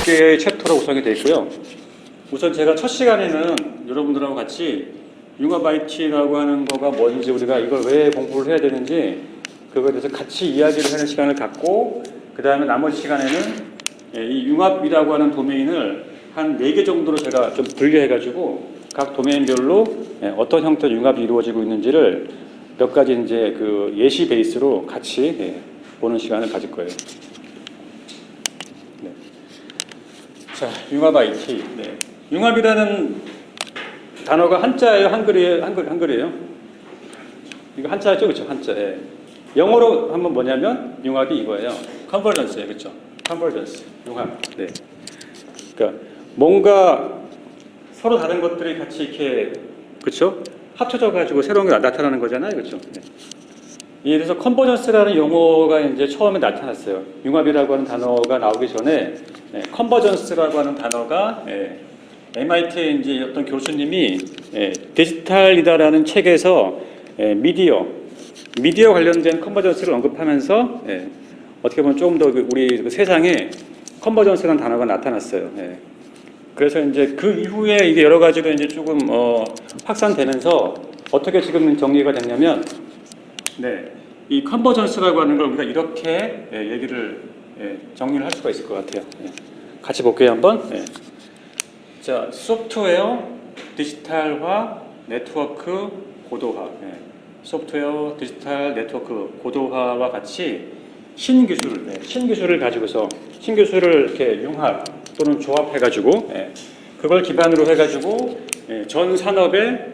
개의 챕터로 구성이 되어 있고요. 우선 제가 첫 시간에는 여러분들하고 같이 융합 IT라고 하는 거가 뭔지, 우리가 이걸 왜 공부를 해야 되는지 그거에 대해서 같이 이야기를 하는 시간을 갖고, 그 다음에 나머지 시간에는 이 융합이라고 하는 도메인을 한 4개 정도로 제가 좀 분류해가지고 각 도메인별로 어떤 형태로 융합이 이루어지고 있는지를 몇 가지 이제 그 예시 베이스로 같이 보는 시간을 가질 거예요. 네. 자, 융합 IT. 네. 융합이라는 단어가 한자예요, 한글이에요? 한글이에요? 이거 한자죠, 그렇죠? 한자. 예. 영어로 하면 뭐냐면 융합이 이거예요. 컨버전스예요, 그렇죠? 컨버전스, 융합. 네. 그러니까 뭔가 서로 다른 것들이 같이 이렇게, 그렇죠? 합쳐져 가지고 새로운 게 나타나는 거잖아요, 그렇죠? 네. 이에 대해서 컨버전스라는 용어가 이제 처음에 나타났어요. 융합이라고 하는 단어가 나오기 전에 컨버전스라고 하는 단어가 MIT의 이제 어떤 교수님이 디지털이다라는 책에서 미디어 관련된 컨버전스를 언급하면서 어떻게 보면 조금 더 우리 그 세상에 컨버전스라는 단어가 나타났어요. 그래서 이제 그 이후에 이게 여러 가지로 이제 조금 확산되면서 어떻게 지금 정리가 됐냐면, 이 컨버전스라고 하는 걸 우리가 이렇게 얘기를 정리를 할 수가 있을 것 같아요. 같이 볼게요, 한번. 자, 소프트웨어 디지털화 네트워크 고도화. 소프트웨어 디지털 네트워크 고도화와 같이 신기술을 가지고서 신기술을 이렇게 융합 또는 조합해가지고 그걸 기반으로 해가지고 전 산업에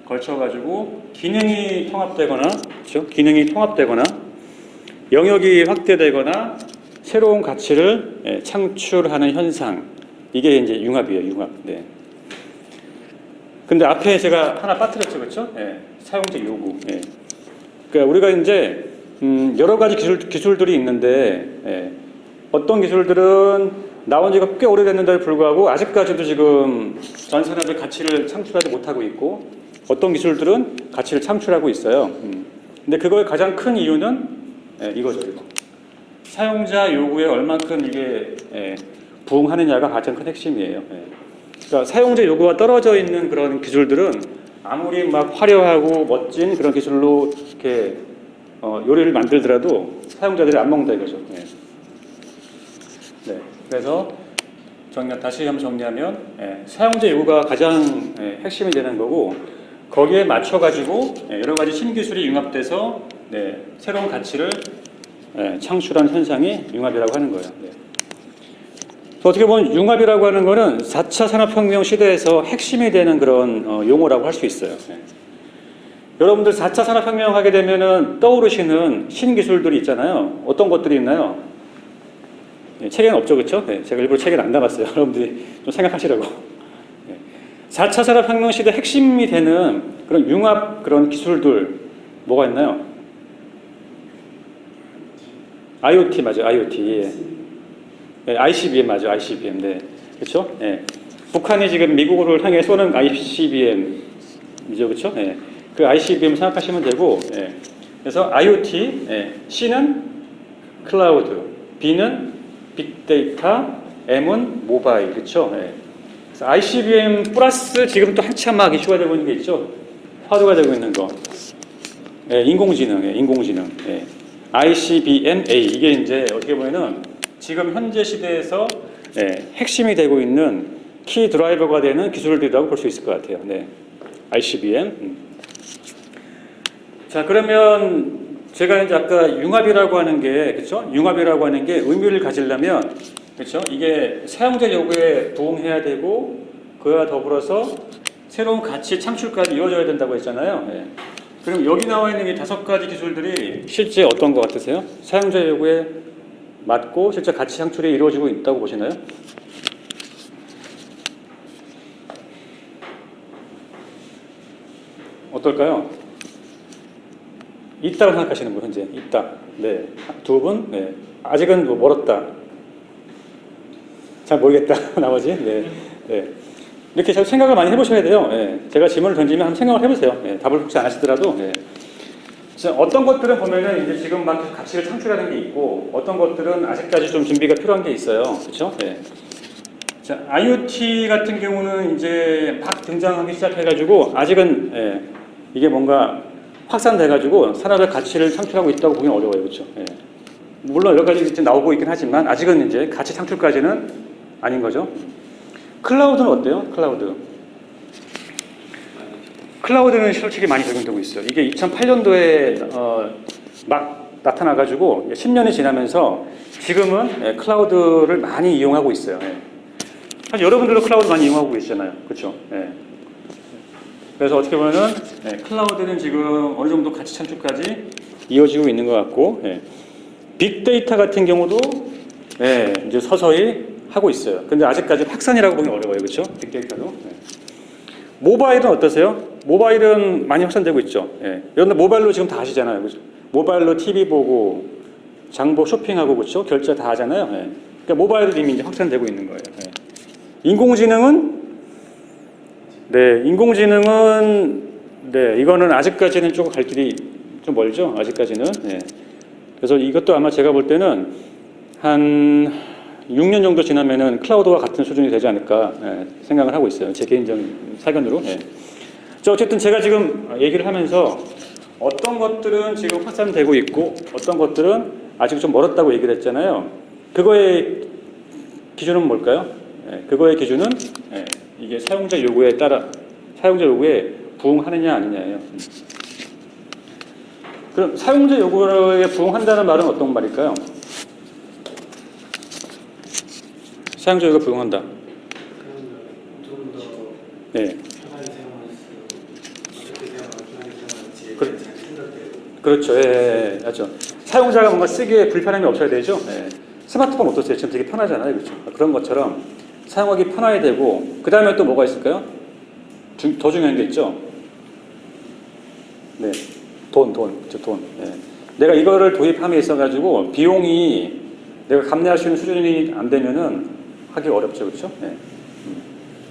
걸쳐가지고 기능이 통합되거나, 그렇죠? 기능이 통합되거나 영역이 확대되거나 새로운 가치를 창출하는 현상, 이게 이제 융합이에요, 융합. 네. 근데 앞에 제가 하나 빠뜨렸죠, 그렇죠? 사용자 요구. 그러니까 우리가 이제 여러 가지 기술들이 있는데 어떤 기술들은 나온 지가 꽤 오래됐는데도 불구하고 아직까지도 지금 전 산업의 가치를 창출하지 못하고 있고, 어떤 기술들은 가치를 창출하고 있어요. 근데 그거의 가장 큰 이유는 이거죠, 이거. 사용자 요구에 얼만큼 이게 부응하느냐가 가장 큰 핵심이에요. 그러니까 사용자 요구가 떨어져 있는 그런 기술들은 아무리 막 화려하고 멋진 그런 기술로 이렇게 요리를 만들더라도 사용자들이 안 먹는다 이거죠. 그래서 다시 한번 정리하면 사용자 요구가 가장 핵심이 되는 거고, 거기에 맞춰 가지고 여러 가지 신기술이 융합돼서 새로운 가치를 창출하는 현상이 융합이라고 하는 거예요. 어떻게 보면 융합이라고 하는 거는 4차 산업혁명 시대에서 핵심이 되는 그런 용어라고 할 수 있어요. 여러분들 4차 산업혁명 하게 되면은 떠오르시는 신기술들이 있잖아요. 어떤 것들이 있나요? 책에는 없죠, 그렇죠? 제가 일부러 책에는 안 담았어요. 여러분들이 좀 생각하시라고. 4차 산업혁명 시대 핵심이 되는 그런 융합 그런 기술들 뭐가 있나요? IoT 맞아요, IoT. ICBM 맞아요, ICBM. 네, 그렇죠? 북한이 지금 미국을 향해 쏘는 ICBM이죠, 그렇죠? 그 ICBM 생각하시면 되고, 그래서 IoT, C는 클라우드, B는 빅데이터, M은 모바일, 그렇죠? 그래서 ICBM 플러스 지금 또 한참 막 이슈가 되고 있는 게 있죠. 화두가 되고 있는 거. 인공지능. ICBM-A. 이게 이제 어떻게 보면은 지금 현재 시대에서 핵심이 되고 있는 키 드라이버가 되는 기술들이라고 볼 수 있을 것 같아요. ICBM. 자, 그러면 제가 이제 아까 융합이라고 하는 게, 그렇죠? 융합이라고 하는 게 의미를 가지려면, 그렇죠? 이게 사용자 요구에 부응해야 되고, 그와 더불어서 새로운 가치 창출까지 이루어져야 된다고 했잖아요. 그럼 여기 나와 있는 이 5가지 기술들이 실제 어떤 것 같으세요? 사용자 요구에 맞고 실제 가치 창출이 이루어지고 있다고 보시나요? 어떨까요? 있다고 생각하시는 분, 현재 있다. 네, 두 분, 아직은 뭐 멀었다. 잘 모르겠다. 나머지. 네. 네. 이렇게 잘 생각을 많이 해보셔야 돼요. 예. 제가 질문을 던지면 한번 생각을 해보세요. 예. 답을 혹시 안 하시더라도. 예. 자, 어떤 것들은 보면은 이제 지금 막 계속 가치를 창출하는 게 있고, 어떤 것들은 아직까지 좀 준비가 필요한 게 있어요. 그렇죠? 예. 자, IoT 같은 경우는 이제 막 등장하기 시작해가지고 아직은 예, 이게 뭔가 확산돼가지고 산업의 가치를 창출하고 있다고 보기는 어려워요. 그렇죠? 예. 물론 여러 가지 이제 나오고 있긴 하지만 아직은 이제 가치 창출까지는 아닌 거죠. 클라우드는 어때요? 클라우드는 솔직히 많이 적용되고 있어요. 이게 2008년도에 막 나타나가지고 10년이 지나면서 지금은 클라우드를 많이 이용하고 있어요. 사실 여러분들도 클라우드 많이 이용하고 계시잖아요. 그렇죠? 그래서 어떻게 보면은 클라우드는 지금 어느 정도 가치 창출까지 이어지고 있는 것 같고, 빅데이터 같은 경우도 이제 서서히 하고 있어요. 근데 아직까지 확산이라고 보기 어려워요. 그렇죠? 빅데이터도. 모바일은 어떠세요? 모바일은 많이 확산되고 있죠. 여러분들 모바일로 지금 다 하시잖아요. 그렇죠? 모바일로 TV 보고 장보 쇼핑하고 그렇죠? 결제 다 하잖아요. 그러니까 모바일도 이미 이제 확산되고 있는 거예요. 인공지능은 이거는 아직까지는 조금 갈 길이 좀 멀죠. 아직까지는. 그래서 이것도 아마 제가 볼 때는 한 6년 정도 지나면은 클라우드와 같은 수준이 되지 않을까 생각을 하고 있어요. 제 개인적인 사견으로. 자, 어쨌든 제가 지금 얘기를 하면서 어떤 것들은 지금 확산되고 있고 어떤 것들은 아직 좀 멀었다고 얘기를 했잖아요. 그거의 기준은 뭘까요? 그거의 기준은 이게 사용자 요구에 따라 사용자 요구에 부응하느냐 아니냐예요. 그럼 사용자 요구에 부응한다는 말은 어떤 말일까요? 사용자 요구에 부응한다. 좀더 네. 편하게 사용할 수, 어떻게 사용하면 편하게 사용할지에 그래. 대한 잘 생각되고. 그렇죠. 맞죠. 사용자가 뭔가 쓰기에 불편함이 없어야 되죠. 스마트폰 어떠세요? 지금 되게 편하잖아요. 그렇죠. 그런 것처럼 사용하기 편해야 되고, 그 다음에 또 뭐가 있을까요? 더 중요한 게 있죠. 돈. 내가 이거를 도입함에 있어가지고 비용이 내가 감내할 수 있는 수준이 안 되면은 하기 어렵죠. 그렇죠?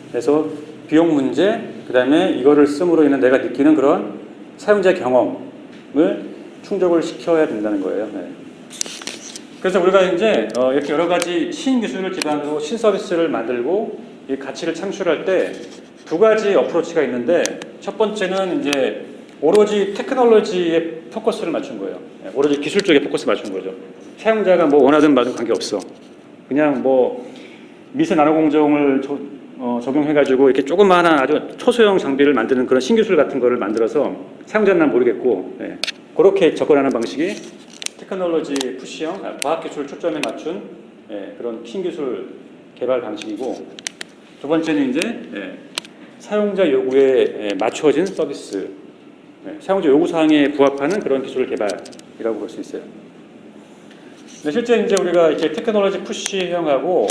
그래서 비용 문제, 그 다음에 이거를 씀으로 인해 내가 느끼는 그런 사용자 경험을 충족을 시켜야 된다는 거예요. 그래서 우리가 이제 이렇게 여러 가지 신기술을 기반으로 신서비스를 만들고 이 가치를 창출할 때 두 가지 어프로치가 있는데, 첫 번째는 이제 오로지 테크놀로지에 포커스를 맞춘 거예요. 오로지 기술 쪽에 포커스 맞춘 거죠. 사용자가 뭐 원하든 말든 관계없어. 그냥 뭐 미세 나노 공정을 적용해가지고 이렇게 조그마한 아주 초소형 장비를 만드는 그런 신기술 같은 거를 만들어서 사용자는 모르겠고, 그렇게 접근하는 방식이 테크놀로지 푸시형, 과학기술 초점에 맞춘 그런 신기술 개발 방식이고, 두 번째는 이제 사용자 요구에 맞춰진 서비스, 사용자 요구사항에 부합하는 그런 기술 개발이라고 볼 수 있어요. 실제 이제 우리가 이렇게 테크놀로지 푸시형하고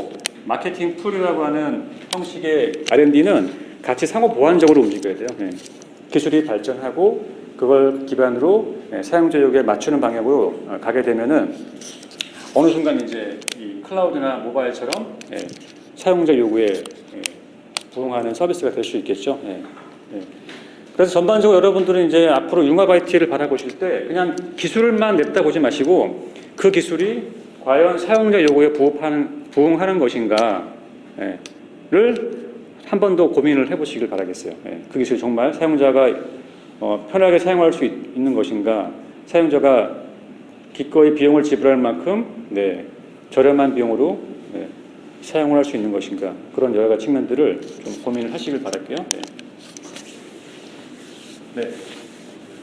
마케팅 풀이라고 하는 형식의 R&D는 같이 상호 보완적으로 움직여야 돼요. 기술이 발전하고 그걸 기반으로 사용자 요구에 맞추는 방향으로 가게 되면은 어느 순간 이제 이 클라우드나 모바일처럼 사용자 요구에 부응하는 서비스가 될 수 있겠죠. 그래서 전반적으로 여러분들은 이제 앞으로 융합 IT를 바라보실 때 그냥 기술만 냈다 보지 마시고 그 기술이 과연 사용자 요구에 부응하는 것인가를 한 번 더 고민을 해보시길 바라겠어요. 그 기술이 정말 사용자가 편하게 사용할 수 있는 것인가, 사용자가 기꺼이 비용을 지불할 만큼 저렴한 비용으로 사용을 할 수 있는 것인가, 그런 여러 가지 측면들을 좀 고민을 하시길 바랄게요.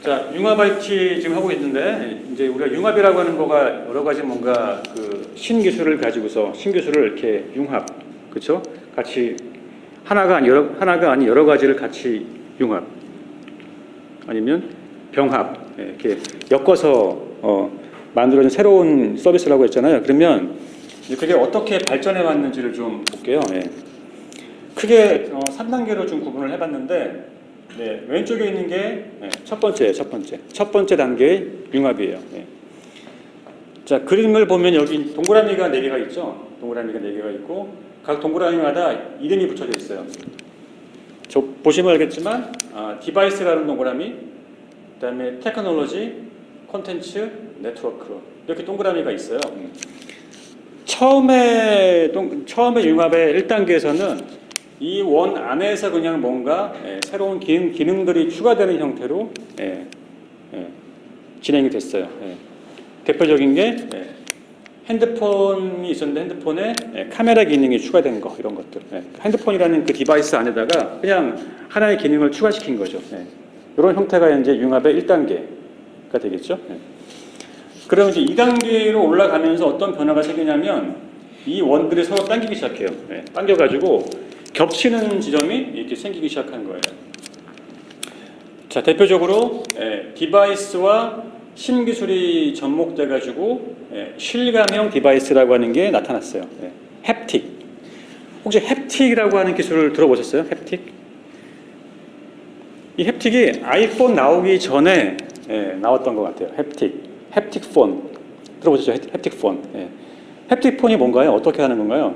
자, 융합 IT 지금 하고 있는데, 이제 우리가 융합이라고 하는 거가 여러 가지 뭔가 그 신기술을 가지고서 신기술을 이렇게 융합, 그렇죠? 같이 하나가 아닌 여러 가지를 같이 융합, 아니면 병합, 이렇게 엮어서 만들어진 새로운 서비스라고 했잖아요. 그러면 그게 어떻게 발전해 왔는지를 좀 볼게요. 크게 3단계로 좀 구분을 해봤는데, 왼쪽에 있는 게 첫 번째 단계의 융합이에요. 자, 그림을 보면 여기 동그라미가 4개가 있죠. 동그라미가 4개가 있고 각 동그라미마다 이름이 붙여져 있어요. 저 보시면 알겠지만 디바이스라는 동그라미, 그다음에 테크놀로지, 콘텐츠, 네트워크 이렇게 동그라미가 있어요. 처음에 융합의 1단계에서는 이 원 안에서 그냥 뭔가 새로운 기능들이 추가되는 형태로 진행이 됐어요. 대표적인 게 핸드폰이 있었는데 핸드폰에 카메라 기능이 추가된 거 이런 것들. 핸드폰이라는 그 디바이스 안에다가 그냥 하나의 기능을 추가시킨 거죠. 이런 형태가 이제 융합의 1단계가 되겠죠. 그러면 이제 2단계로 올라가면서 어떤 변화가 생기냐면 이 원들이 서로 당기기 시작해요. 당겨가지고 겹치는 지점이 이렇게 생기기 시작한 거예요. 자, 대표적으로 디바이스와 신기술이 접목돼가지고 실감형 디바이스라고 하는 게 나타났어요. 햅틱. 혹시 햅틱이라고 하는 기술을 들어보셨어요? 햅틱? 이 햅틱이 아이폰 나오기 전에 나왔던 것 같아요. 햅틱 폰. 들어보셨죠? 햅틱 폰. 햅틱 폰이 뭔가요? 어떻게 하는 건가요?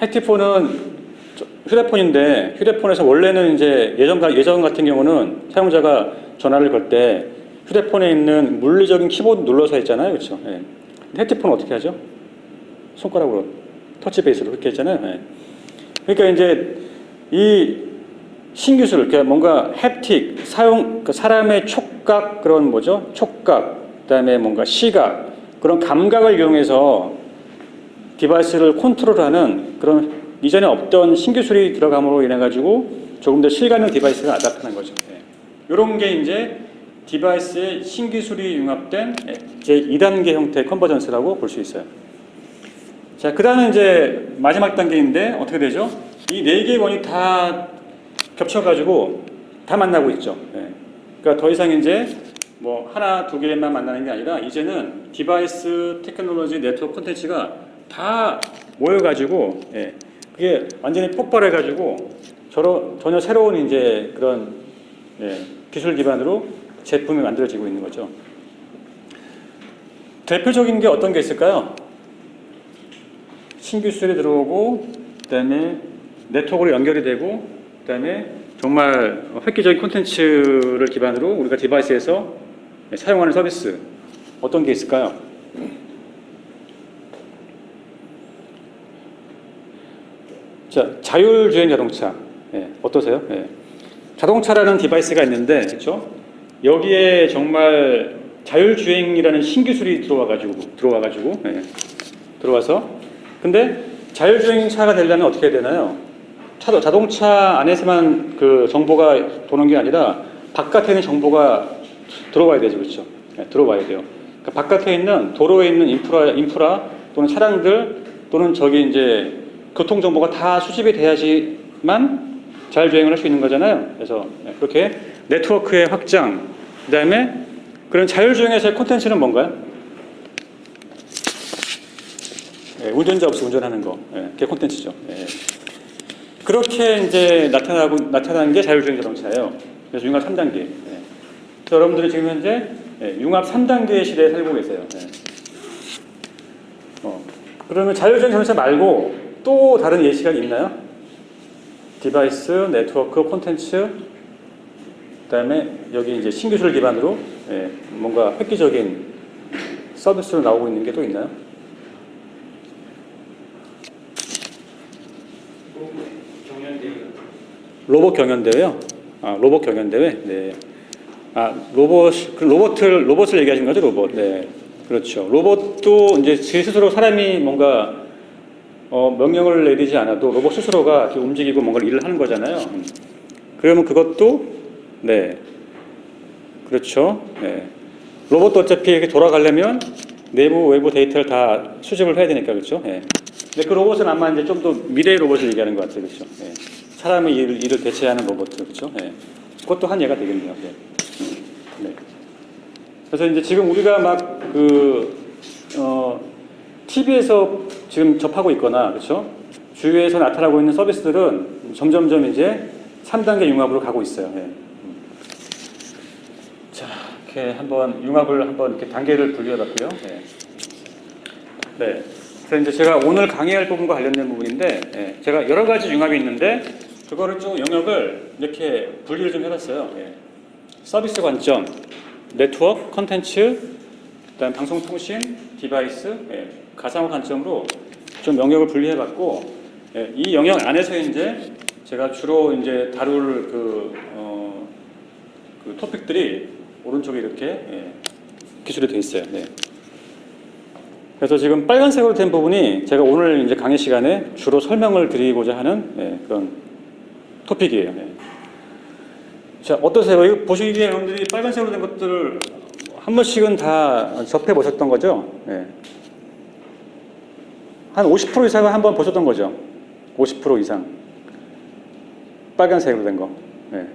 햅틱 폰은 휴대폰인데 휴대폰에서 원래는 이제 예전 같은 경우는 사용자가 전화를 걸 때 휴대폰에 있는 물리적인 키보드 눌러서 했잖아요, 그렇죠? 햅틱폰은 어떻게 하죠? 손가락으로 터치 베이스로 그렇게 했잖아요. 그러니까 이제 이 신기술, 그러니까 뭔가 햅틱 그러니까 사람의 촉각 그런 뭐죠? 촉각, 그다음에 뭔가 시각 그런 감각을 이용해서 디바이스를 컨트롤하는 그런 이전에 없던 신기술이 들어감으로 인해 가지고 조금 더 실감형 디바이스가 나타난 거죠. 이런 게 이제 디바이스의 신기술이 융합된 제 2단계 형태의 컨버전스라고 볼 수 있어요. 자, 그다음에 이제 마지막 단계인데 어떻게 되죠? 이 4개의 원이 다 겹쳐가지고 다 만나고 있죠. 그러니까 더 이상 이제 뭐 하나, 두 개만 만나는 게 아니라 이제는 디바이스, 테크놀로지, 네트워크, 콘텐츠가 다 모여가지고 그게 완전히 폭발해가지고 전혀 새로운 이제 그런 기술 기반으로 제품이 만들어지고 있는 거죠. 대표적인 게 어떤 게 있을까요? 신기술이 들어오고 그다음에 네트워크로 연결이 되고 그다음에 정말 획기적인 콘텐츠를 기반으로 우리가 디바이스에서 사용하는 서비스 어떤 게 있을까요? 자, 자율주행 자동차 어떠세요? 자동차라는 디바이스가 있는데 그렇죠? 여기에 정말 자율주행이라는 신기술이 들어와서 근데 자율주행 차가 되려면 어떻게 해야 되나요? 자동차 안에서만 그 정보가 도는 게 아니라 바깥에는 정보가 들어와야 되죠, 그렇죠? 들어와야 돼요. 그러니까 바깥에 있는 도로에 있는 인프라 또는 차량들 또는 저기 이제 교통 정보가 다 수집이 돼야지만 자율주행을 할 수 있는 거잖아요. 그래서 그렇게 네트워크의 확장, 그다음에 그런 자율주행에서의 콘텐츠는 뭔가요? 운전자 없이 운전하는 거, 그게 콘텐츠죠. 그렇게 이제 나타난 게 자율주행 자동차예요. 그래서 융합 3단계. 그래서 여러분들이 지금 현재 융합 3단계 시대에 살고 계세요. 그러면 자율주행 자동차 말고 또 다른 예시가 있나요? 디바이스, 네트워크, 콘텐츠, 그다음에 여기 이제 신기술 기반으로 뭔가 획기적인 서비스로 나오고 있는 게 또 있나요? 로봇 경연대회요? 로봇 경연대회? 네. 로봇을 얘기하신 거죠, 로봇? 네. 그렇죠. 로봇도 이제 제 스스로 사람이 뭔가 명령을 내리지 않아도 로봇 스스로가 이렇게 움직이고 뭔가 일을 하는 거잖아요. 그러면 그것도 그렇죠. 로봇도 어차피 이렇게 돌아가려면 내부 외부 데이터를 다 수집을 해야 되니까 그렇죠. 근데 그 로봇은 아마 이제 좀 더 미래의 로봇을 얘기하는 것 같아요, 그렇죠. 사람의 일을 대체하는 로봇, 그렇죠. 그것도 한 예가 되겠네요. 그래서 이제 지금 우리가 막 TV에서 지금 접하고 있거나 그렇죠? 주위에서 나타나고 있는 서비스들은 점점점 이제 3단계 융합으로 가고 있어요. 자, 이렇게 한번 융합을 한번 이렇게 단계를 분류해봤고요. 네. 네. 그래서 이제 제가 오늘 강의할 부분과 관련된 부분인데, 예, 제가 여러 가지 융합이 있는데 그거를 좀 영역을 이렇게 분리를 좀 해봤어요. 예. 서비스 관점, 네트워크, 컨텐츠, 그다음 방송통신, 디바이스, 예, 가상화 관점으로 좀 영역을 분리해봤고, 예, 이 영역 안에서 이제 제가 주로 이제 다룰 그 토픽들이 오른쪽에 이렇게 기술이 되어 있어요. 네. 그래서 지금 빨간색으로 된 부분이 제가 오늘 이제 강의 시간에 주로 설명을 드리고자 하는 그런 토픽이에요. 네. 자, 어떠세요? 이거 보시기에 여러분들이 빨간색으로 된 것들을 한 번씩은 다 접해 보셨던 거죠? 네. 한 50% 이상은 한번 보셨던 거죠? 50% 이상. 빨간색으로 된 거. 네.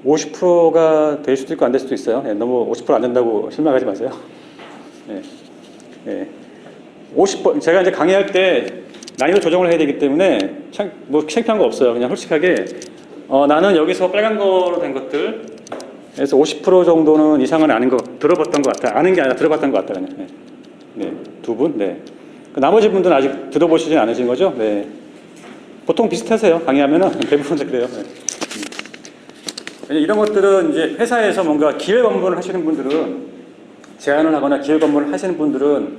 50%가 될 수도 있고 안 될 수도 있어요. 네, 너무 50%안 된다고 실망하지 마세요. 네. 네. 50%, 제가 이제 강의할 때 난이도 조정을 해야 되기 때문에 뭐 창피한 거 없어요. 그냥 솔직하게 나는 여기서 빨간 거로 된 것들 그래서 50% 정도는 이상은 아는 거 들어봤던 것 같아. 아는 게 아니라 들어봤던 것 같다. 그냥. 네. 네. 두 분. 네. 나머지 분들은 아직 들어보시진 않으신 거죠? 네. 보통 비슷하세요. 강의하면은 대부분 다 그래요. 네. 이런 것들은 이제 회사에서 뭔가 기획 업무를 하시는 분들은 제안을 하거나 기획 업무를 하시는 분들은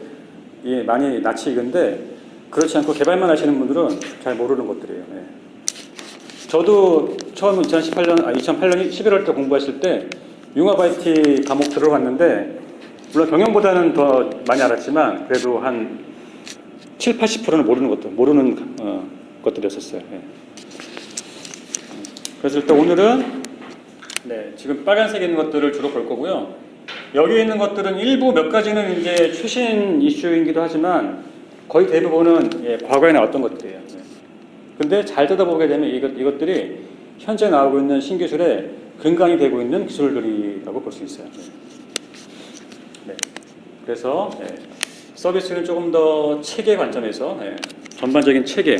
많이 낯이 익은데 그렇지 않고 개발만 하시는 분들은 잘 모르는 것들이에요. 네. 저도 처음 2008년 11월 때 공부했을 때 융합 IT 과목 들어갔는데 물론 경영보다는 더 많이 알았지만 그래도 한 7, 80%는 모르는 것들이었어요. 네. 그래서 일단 오늘은 지금 빨간색에 있는 것들을 주로 볼 거고요. 여기 있는 것들은 일부 몇 가지는 이제 최신 이슈이기도 하지만 거의 대부분은 과거에 나왔던 것들이에요. 근데 잘 들어보게 되면 이것들이 현재 나오고 있는 신기술의 근간이 되고 있는 기술들이라고 볼 수 있어요. 네. 그래서 서비스는 조금 더 체계 관점에서 전반적인 체계,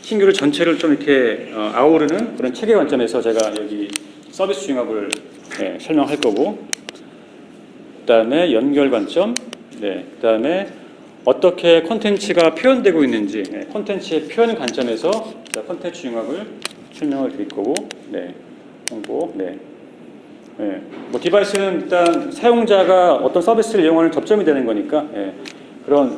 신규를 전체를 좀 이렇게 아우르는 그런 체계 관점에서 제가 여기 서비스 융합을 설명할 거고, 그다음에 연결 관점, 그다음에 어떻게 콘텐츠가 표현되고 있는지, 콘텐츠의 표현 관점에서 콘텐츠 융합을 설명을 드릴 거고, 홍보, 뭐 디바이스는 일단 사용자가 어떤 서비스를 이용하는 접점이 되는 거니까 그런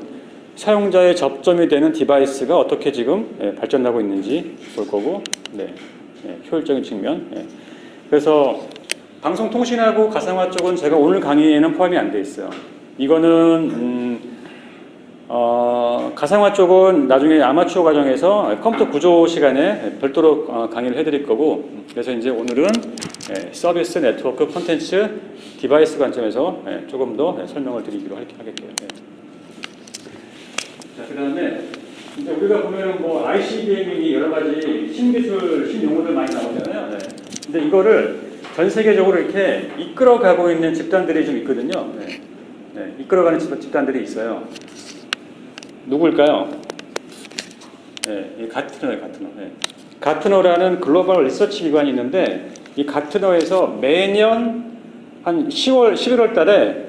사용자의 접점이 되는 디바이스가 어떻게 지금 발전하고 있는지 볼 거고, 효율적인 측면. 그래서 방송통신하고 가상화 쪽은 제가 오늘 강의에는 포함이 안 돼 있어요. 이거는 가상화 쪽은 나중에 아마추어 과정에서 컴퓨터 구조 시간에 별도로 강의를 해드릴 거고, 그래서 이제 오늘은 서비스, 네트워크, 콘텐츠, 디바이스 관점에서 조금 더 설명을 드리기로 하겠고요. 자, 그다음에 이제 우리가 보면은 뭐 IC 게이밍이 여러 가지 신기술, 신용어들 많이 나오잖아요. 근데 이거를 전 세계적으로 이렇게 이끌어가고 있는 집단들이 좀 있거든요. 이끌어가는 집단들이 있어요. 누구일까요? 이 가트너예요, 가트너. 가트너라는 글로벌 리서치 기관이 있는데 이 가트너에서 매년 한 10월, 11월 달에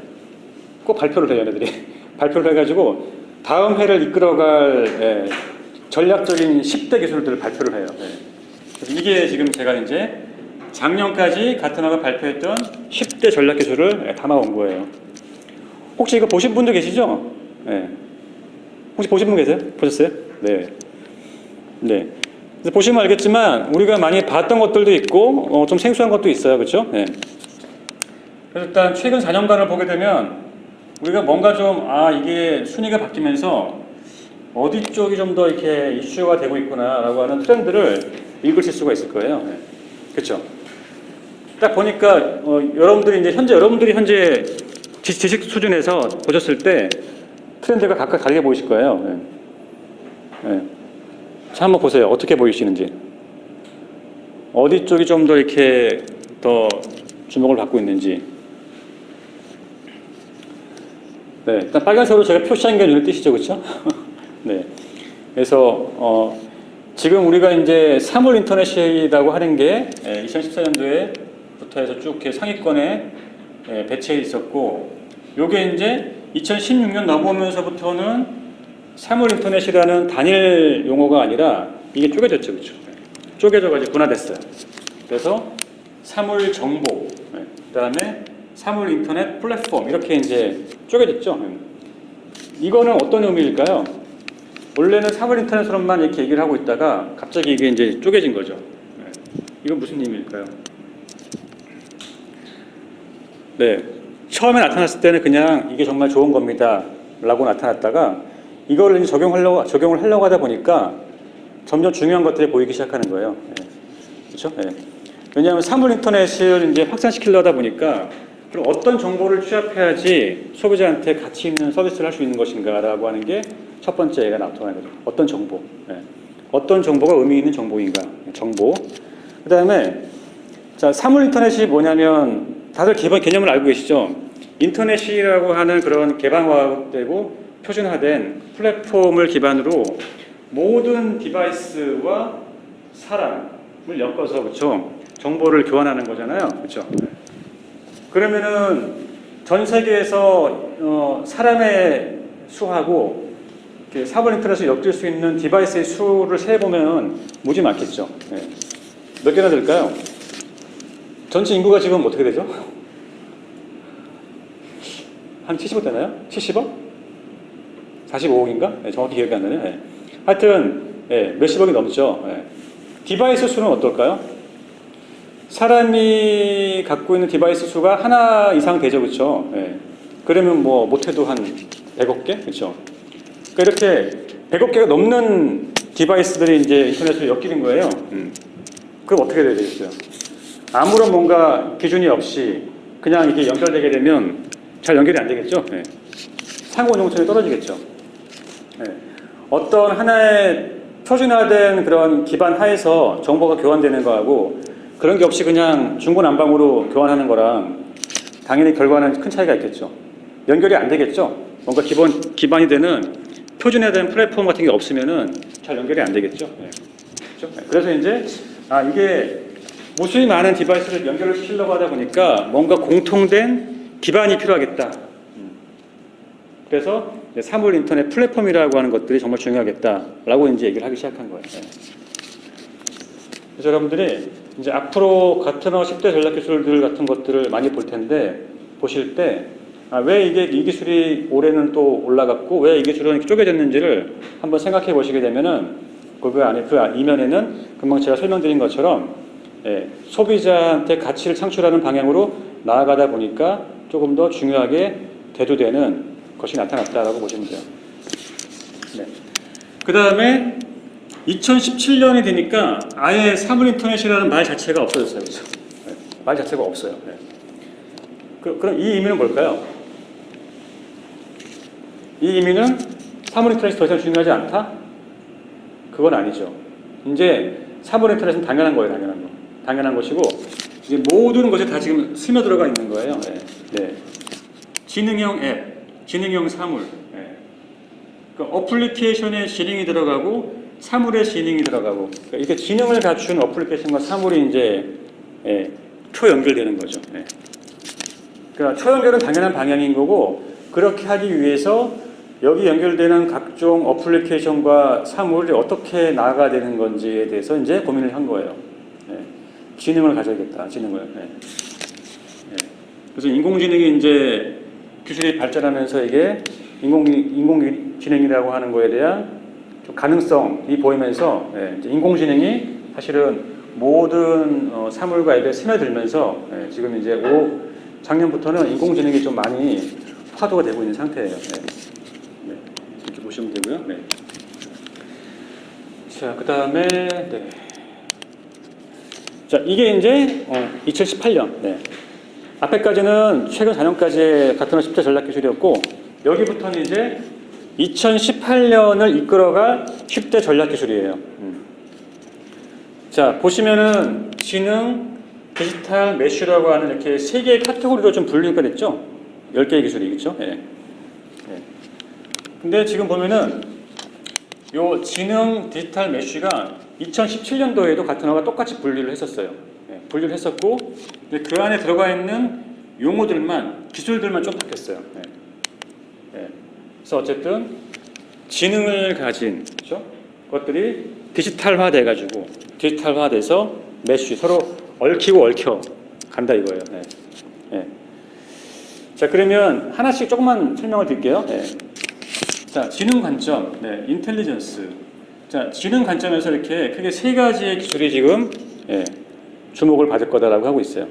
꼭 발표를 해요, 얘네들이. 발표를 해가지고 다음 해를 이끌어갈 전략적인 10대 기술들을 발표를 해요. 그래서 이게 지금 제가 이제 작년까지 가트너가 발표했던 10대 전략 기술을 담아온 거예요. 혹시 이거 보신 분도 계시죠? 혹시 보신 분 계세요? 보셨어요? 네. 그래서 보시면 알겠지만 우리가 많이 봤던 것들도 있고 좀 생소한 것도 있어요, 그렇죠? 그래서 일단 최근 4년간을 보게 되면 우리가 뭔가 좀 이게 순위가 바뀌면서 어디 쪽이 좀 더 이렇게 이슈가 되고 있구나라고 하는 트렌드를 읽으실 수가 있을 거예요. 그렇죠? 딱 보니까 여러분들이 현재 지식 수준에서 보셨을 때 트렌드가 각각 다르게 보이실 거예요. 자, 한번 보세요. 어떻게 보이시는지. 어디 쪽이 좀 더 이렇게 더 주목을 받고 있는지. 일단 빨간색으로 제가 표시한 게 눈에 띄시죠, 그렇죠? 그래서 지금 우리가 이제 사물 인터넷이라고 하는 게 2014년도에부터 부터 해서 쭉 이렇게 상위권에 배치해 있었고, 요게 이제 2016년 넘어오면서부터는 사물 인터넷이라는 단일 용어가 아니라 이게 쪼개졌죠, 그렇죠? 쪼개져가지고 분화됐어요. 그래서 사물 정보, 그다음에 사물 인터넷 플랫폼 이렇게 이제 쪼개졌죠. 이거는 어떤 의미일까요? 원래는 사물 인터넷으로만 이렇게 얘기를 하고 있다가 갑자기 이게 이제 쪼개진 거죠. 이건 무슨 의미일까요? 네, 처음에 나타났을 때는 그냥 이게 정말 좋은 겁니다 라고 나타났다가 이걸 이제 적용을 하려고 하다 보니까 점점 중요한 것들이 보이기 시작하는 거예요. 그렇죠? 왜냐하면 사물 인터넷을 이제 확산시키려 하다 보니까 그럼 어떤 정보를 취합해야지 소비자한테 가치 있는 서비스를 할 수 있는 것인가라고 하는 게 첫 번째 얘가 나타나는 거죠. 어떤 정보, 어떤 정보가 의미 있는 정보인가, 정보. 그 다음에 자, 사물 인터넷이 뭐냐면 다들 기본 개념을 알고 계시죠? 인터넷이라고 하는 그런 개방화되고 표준화된 플랫폼을 기반으로 모든 디바이스와 사람을 엮어서 그렇죠? 정보를 교환하는 거잖아요, 그렇죠? 그러면은 전 세계에서 사람의 수하고 사물 인터넷을 엮을 수 있는 디바이스의 수를 세보면 무지 많겠죠. 몇 개나 될까요? 전체 인구가 지금 어떻게 되죠? 한 70억 되나요? 70억? 45억인가? 정확히 기억이 안 나네요. 하여튼 몇십억이 넘죠. 디바이스 수는 어떨까요? 사람이 갖고 있는 디바이스 수가 하나 이상 되죠, 그렇죠? 그러면 뭐 못해도 한 100억 개, 그렇죠? 그러니까 이렇게 100억 개가 넘는 디바이스들이 이제 인터넷으로 엮이는 거예요. 그럼 어떻게 돼야 되겠어요? 아무런 뭔가 기준이 없이 그냥 이렇게 연결되게 되면 잘 연결이 안 되겠죠? 상호 운용성이 떨어지겠죠. 어떤 하나의 표준화된 그런 기반 하에서 정보가 교환되는 거하고 그런 게 없이 그냥 중구난방으로 교환하는 거랑 당연히 결과는 큰 차이가 있겠죠. 연결이 안 되겠죠. 뭔가 기반이 되는 표준화된 플랫폼 같은 게 없으면은 잘 연결이 안 되겠죠. 그렇죠? 그래서 이제 이게 무수히 많은 디바이스를 연결을 시키려고 하다 보니까 뭔가 공통된 기반이 필요하겠다. 그래서 사물 인터넷 플랫폼이라고 하는 것들이 정말 중요하겠다라고 이제 얘기를 하기 시작한 거예요. 그래서 여러분들이 이제 앞으로 가트너 10대 전략 기술들 같은 것들을 많이 볼 텐데 보실 때 왜 이 기술이 올해는 또 올라갔고 왜 이 기술은 이렇게 쪼개졌는지를 한번 생각해 보시게 되면은 그 안에 그 이면에는 금방 제가 설명드린 것처럼 소비자한테 가치를 창출하는 방향으로 나아가다 보니까 조금 더 중요하게 대두되는 것이 나타났다라고 보시면 돼요. 그 다음에 2017년이 되니까 아예 사물 인터넷이라는 말 자체가 없어졌어요. 그렇죠? 말 자체가 없어요. 그럼 이 의미는 뭘까요? 이 의미는 사물 인터넷이 더 이상 중요하지 않다? 그건 아니죠. 이제 사물 인터넷은 당연한 거예요. 당연한 것이고 이제 모든 것이 다 지금 스며들어가 있는 거예요. 지능형 앱, 지능형 사물. 그러니까 어플리케이션에 지능이 들어가고 사물에 지능이 들어가고 그러니까 이렇게 지능을 갖춘 어플리케이션과 사물이 이제 초연결되는 거죠. 그러니까 초연결은 당연한 방향인 거고 그렇게 하기 위해서 여기 연결되는 각종 어플리케이션과 사물이 어떻게 나아가야 되는 건지에 대해서 이제 고민을 한 거예요. 지능을 가져야겠다. 지능을. 그래서 인공지능이 이제 기술이 발전하면서 이게 인공지능이라고 하는 거에 대한 좀 가능성이 보이면서 이제 인공지능이 사실은 모든 사물과 앱에 스며들면서 지금 이제 작년부터는 인공지능이 좀 많이 화두가 되고 있는 상태예요. 이렇게 보시면 되고요. 자, 그 다음에 자, 이게 이제 2018년. 앞에까지는 최근 4년까지의 가트너 10대 전략 기술이었고 여기부터는 이제 2018년을 이끌어갈 10대 전략 기술이에요. 자, 보시면은 지능, 디지털, 메쉬라고 하는 이렇게 3개의 카테고리로 좀 분류가 됐죠? 10개의 기술이, 그렇죠? 근데 지금 보면은 요 지능, 디지털, 메쉬가 2017년도에도 가트너가 똑같이 분류를 했었어요. 분류를 했었고 근데 그 안에 들어가 있는 용어들만 기술들만 좀 바뀌었어요. 그래서 어쨌든 지능을 가진 그렇죠? 것들이 디지털화돼가지고 디지털화돼서 메쉬 서로 얽히고 얽혀 간다 이거예요. 자 그러면 하나씩 조금만 설명을 드릴게요. 자 지능 관점, 인텔리전스. 자 지능 관점에서 이렇게 크게 세 가지의 기술이 지금 주목을 받을 거다라고 하고 있어요.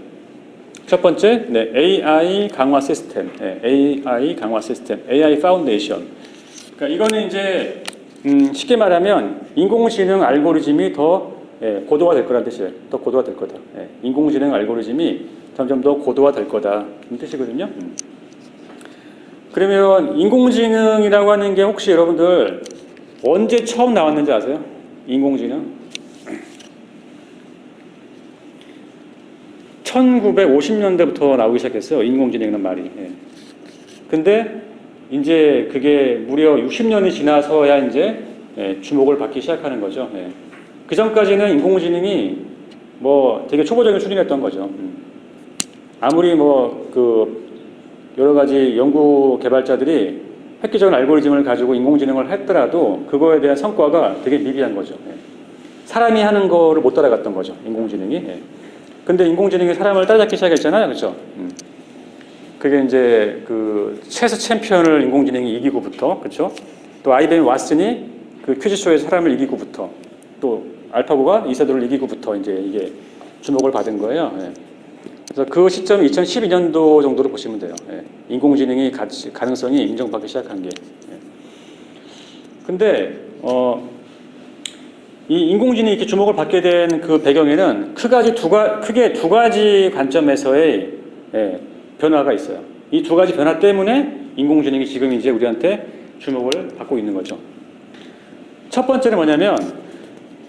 첫 번째, AI 강화 시스템, AI 강화 시스템, AI 파운데이션. 그러니까 이거는 이제 쉽게 말하면 인공지능 알고리즘이 더 고도화될 거라는 뜻이에요. 더 고도화될 거다. 인공지능 알고리즘이 점점 더 고도화될 거다. 이 뜻이거든요. 그러면 인공지능이라고 하는 게 혹시 여러분들 언제 처음 나왔는지 아세요? 인공지능? 1950년대부터 나오기 시작했어요. 인공지능이라는 말이. 근데 이제 그게 무려 60년이 지나서야 이제 주목을 받기 시작하는 거죠. 그 전까지는 인공지능이 뭐 되게 초보적인 수준이었던 거죠. 아무리 뭐 그 여러 가지 연구 개발자들이 획기적인 알고리즘을 가지고 인공지능을 했더라도 그거에 대한 성과가 되게 미비한 거죠. 사람이 하는 거를 못 따라갔던 거죠. 인공지능이. 근데 인공지능이 사람을 따라잡기 시작했잖아요. 그렇죠? 그게 이제 그 체스 챔피언을 인공지능이 이기고부터 그렇죠? 또 IBM 왓슨이 그 퀴즈쇼에서 사람을 이기고부터 또 알파고가 이세돌을 이기고부터 이제 이게 주목을 받은 거예요. 그래서 그 시점이 2012년도 정도로 보시면 돼요. 인공지능이 가능성이 인정받기 시작한 게. 근데 이 인공지능이 이렇게 주목을 받게 된 그 배경에는 크게 두 가지 관점에서의 변화가 있어요. 이 두 가지 변화 때문에 인공지능이 지금 이제 우리한테 주목을 받고 있는 거죠. 첫 번째는 뭐냐면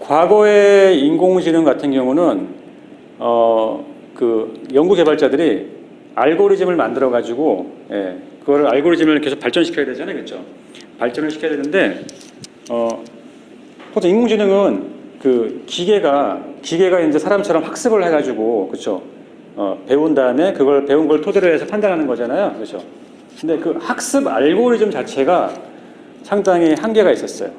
과거의 인공지능 같은 경우는 그 연구 개발자들이 알고리즘을 만들어 가지고 그거를 알고리즘을 계속 발전시켜야 되잖아요, 그렇죠? 발전을 시켜야 되는데 보통 인공지능은 그 기계가 이제 사람처럼 학습을 해가지고 그렇죠? 배운 다음에 그걸 배운 걸 토대로 해서 판단하는 거잖아요, 그렇죠? 근데 그 학습 알고리즘 자체가 상당히 한계가 있었어요.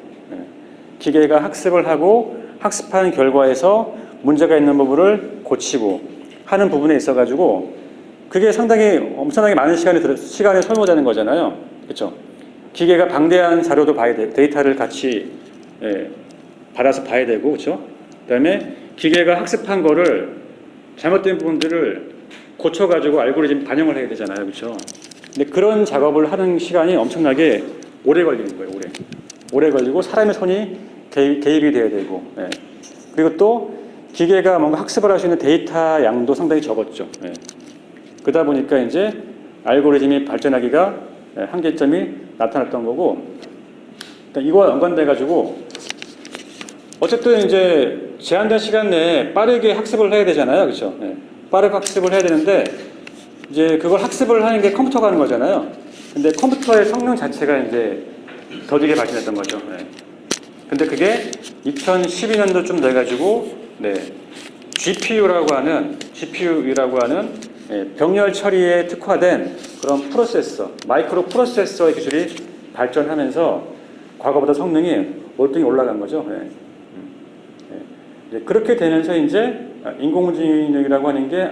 기계가 학습을 하고 학습한 결과에서 문제가 있는 부분을 고치고 하는 부분에 있어가지고 그게 상당히 엄청나게 많은 시간을 소모하는 거잖아요, 그렇죠? 기계가 방대한 자료도 봐야 돼, 데이터를 같이 받아서 봐야 되고, 그렇죠? 그다음에 기계가 학습한 거를 잘못된 부분들을 고쳐가지고 알고리즘 반영을 해야 되잖아요, 그렇죠? 근데 그런 작업을 하는 시간이 엄청나게 오래 걸리는 거예요, 오래 걸리고 사람의 손이 개입이 돼야 되고, 그리고 또 기계가 뭔가 학습을 할 수 있는 데이터 양도 상당히 적었죠. 그러다 보니까 이제 알고리즘이 발전하기가 한계점이 나타났던 거고, 이거와 연관돼 가지고 어쨌든 이제 제한된 시간 내에 빠르게 학습을 해야 되잖아요, 그렇죠? 빠르게 학습을 해야 되는데 이제 그걸 학습을 하는 게 컴퓨터가 하는 거잖아요. 근데 컴퓨터의 성능 자체가 이제 더디게 발전했던 거죠. 근데 그게 2012년도쯤 돼가지고 GPU라고 하는 병렬 처리에 특화된 그런 프로세서, 마이크로 프로세서의 기술이 발전하면서 과거보다 성능이 월등히 올라간 거죠. 그렇게 되면서 이제 인공지능이라고 하는 게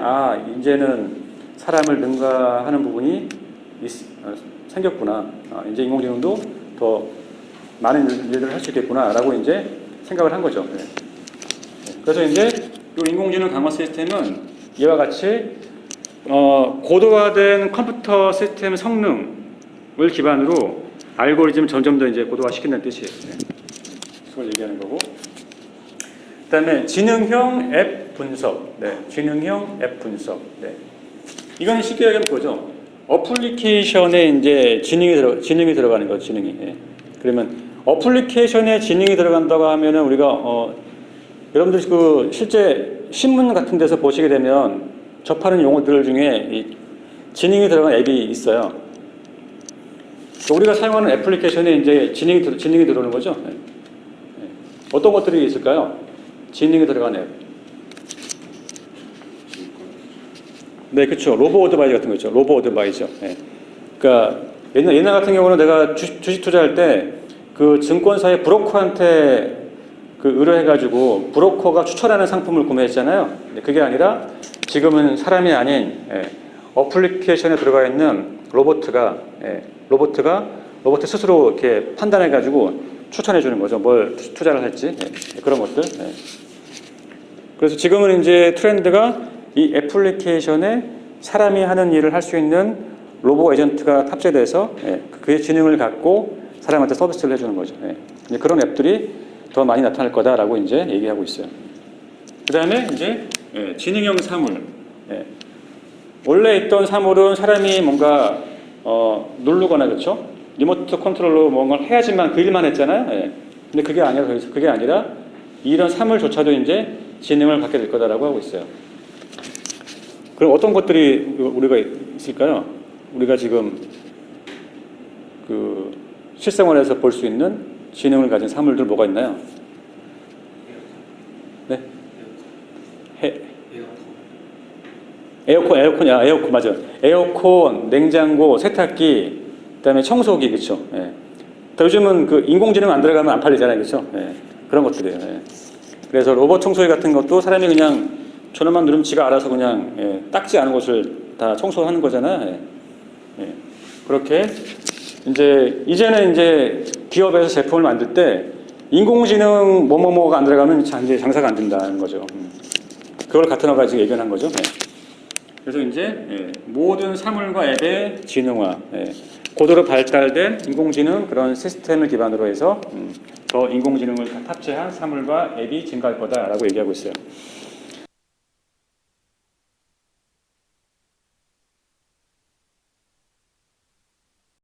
이제는 사람을 능가하는 부분이 생겼구나. 이제 인공지능도 더 많은 일들을 할 수 있겠구나라고 이제 생각을 한 거죠. 그래서 이제 이 인공지능 강화 시스템은 이와 같이 고도화된 컴퓨터 시스템 성능을 기반으로 알고리즘을 점점 더 이제 고도화시킨다는 뜻이에요. 그걸 얘기하는 거고. 그다음에 지능형 앱 분석. 지능형 앱 분석. 이건 쉽게 얘기하면 뭐죠? 어플리케이션에 이제 지능이 들어가는 거죠. 지능이. 그러면 어플리케이션에 지능이 들어간다고 하면은 우리가 여러분들 그 실제 신문 같은 데서 보시게 되면 접하는 용어들 중에 이 지능이 들어간 앱이 있어요. 우리가 사용하는 애플리케이션에 이제 지능이 들어오는 거죠. 어떤 것들이 있을까요? 지능이 들어간 앱. 네, 그렇죠. 로보 어드바이저 같은 거 있죠. 로보 어드바이저. 예. 그러니까 옛날 같은 경우는 내가 주식 투자할 때 그 증권사의 브로커한테 그 의뢰해가지고 브로커가 추천하는 상품을 구매했잖아요. 근데 그게 아니라 지금은 사람이 아닌 어플리케이션에 들어가 있는 로봇 스스로 이렇게 판단해가지고 추천해주는 거죠. 뭘 투자를 할지 그런 것들. 그래서 지금은 이제 트렌드가 이 애플리케이션에 사람이 하는 일을 할 수 있는 로봇 에이전트가 탑재돼서 그의 지능을 갖고 사람한테 서비스를 해주는 거죠. 이제 그런 앱들이 더 많이 나타날 거다라고 이제 얘기하고 있어요. 그 다음에 이제 지능형 사물. 원래 있던 사물은 사람이 뭔가 누르거나 그렇죠. 리모트 컨트롤로 뭔가를 해야지만 그 일만 했잖아요. 근데 그게 아니라 이런 사물조차도 이제 지능을 갖게 될 거다라고 하고 있어요. 그럼 어떤 것들이 우리가 있을까요? 우리가 지금 그 실생활에서 볼 수 있는 지능을 가진 사물들 뭐가 있나요? 네? 에어컨 맞아. 에어컨, 냉장고, 세탁기, 그다음에 청소기 그렇죠. 요즘은 그 인공지능 안 들어가면 안 팔리잖아요, 그렇죠? 그런 것들이에요. 그래서 로봇 청소기 같은 것도 사람이 그냥 전원만 누르면 지가 알아서 그냥 닦지 않은 곳을 다 청소하는 거잖아요. 그렇게 이제는 이제 기업에서 제품을 만들 때 인공지능 뭐뭐뭐가 안 들어가면 이제 장사가 안 된다는 거죠. 그걸 같은 가지고 예견한 거죠. 그래서 이제 모든 사물과 앱의 지능화, 고도로 발달된 인공지능 그런 시스템을 기반으로 해서 더 인공지능을 탑재한 사물과 앱이 증가할 거다라고 얘기하고 있어요.